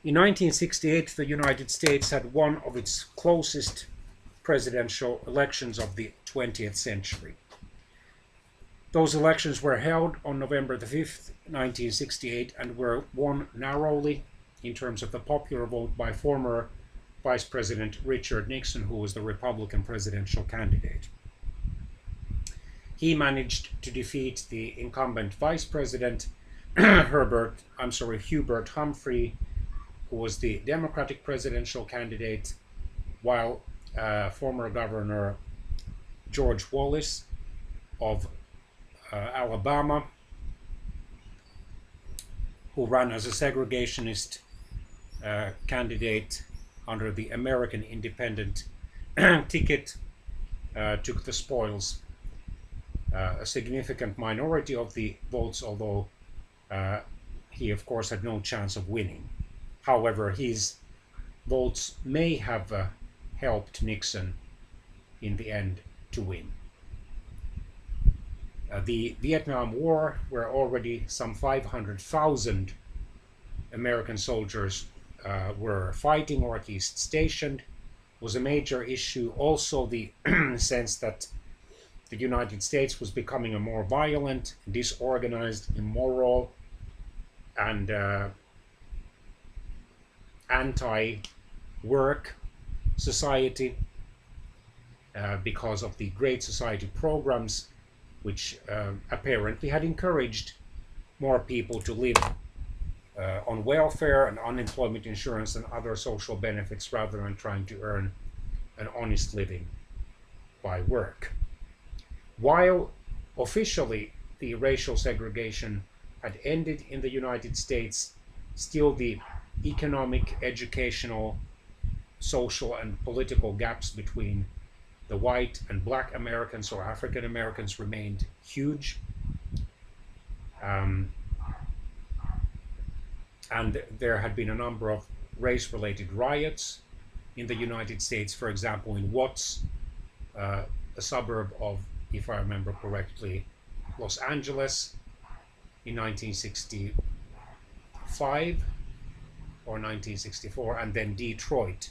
In 1968, the United States had one of its closest presidential elections of the 20th century. Those elections were held on November the 5th, 1968, and were won narrowly in terms of the popular vote by former Vice President Richard Nixon, who was the Republican presidential candidate. He managed to defeat the incumbent Vice President Hubert Humphrey, who was the Democratic presidential candidate, while former Governor George Wallace of Alabama, who ran as a segregationist candidate under the American Independent ticket, took the spoils. A significant minority of the votes, although he, of course, had no chance of winning. However, his votes may have helped Nixon in the end to win. The Vietnam War, where already some 500,000 American soldiers were fighting or at least stationed, was a major issue. Also, the sense that the United States was becoming a more violent, disorganized, immoral, and anti-work society because of the Great Society programs, which apparently had encouraged more people to live on welfare and unemployment insurance and other social benefits rather than trying to earn an honest living by work. While officially the racial segregation had ended in the United States, still the economic, educational, social, and political gaps between the white and black Americans or African Americans remained huge. And there had been a number of race-related riots in the United States, for example, in Watts, a suburb of, if I remember correctly, Los Angeles in 1965 or 1964, and then Detroit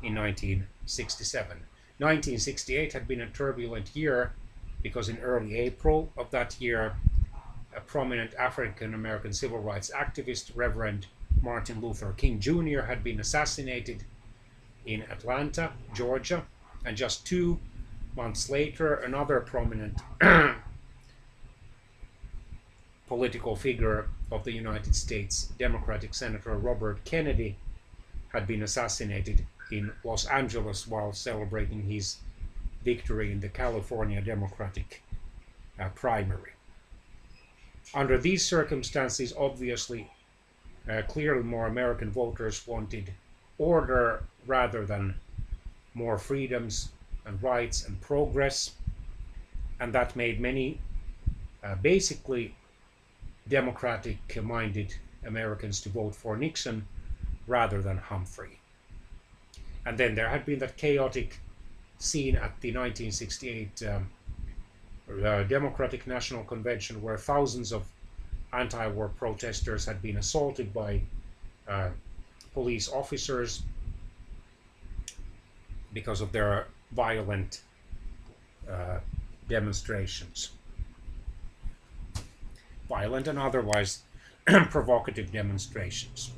in 1967. 1968 had been a turbulent year because in early April of that year, a prominent African American civil rights activist, Reverend Martin Luther King Jr., had been assassinated in Atlanta, Georgia, and just 2 months later, another prominent political figure of the United States, Democratic Senator Robert Kennedy, had been assassinated in Los Angeles while celebrating his victory in the California Democratic primary. Under these circumstances, obviously, clearly more American voters wanted order rather than more freedoms and rights and progress, and that made many basically democratic-minded Americans to vote for Nixon rather than Humphrey. And then there had been that chaotic scene at the 1968 Democratic National Convention where thousands of anti-war protesters had been assaulted by police officers because of their violent demonstrations. Violent and otherwise provocative demonstrations.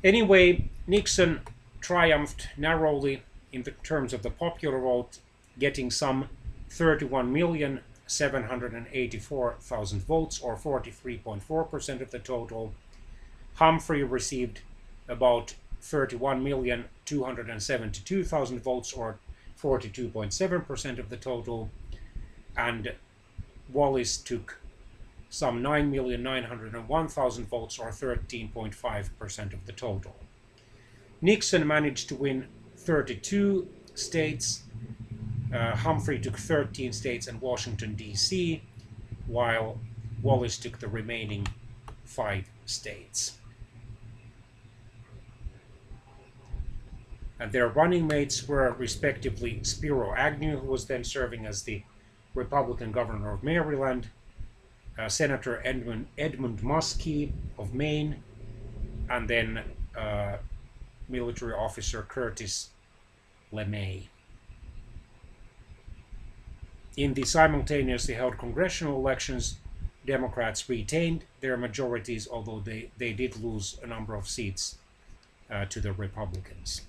Anyway, Nixon triumphed narrowly in the terms of the popular vote, getting some 31,784,000 votes, or 43.4% of the total. Humphrey received about 31,272,000 votes, or 42.7% of the total, and Wallace took some 9,901,000 votes, or 13.5% of the total. Nixon managed to win 32 states. Humphrey took 13 states and Washington, D.C., while Wallace took the remaining 5 states. And their running mates were respectively Spiro Agnew, who was then serving as the Republican governor of Maryland, Senator Edmund Muskie of Maine, and then military officer Curtis LeMay. In the simultaneously held congressional elections, Democrats retained their majorities, although they did lose a number of seats to the Republicans.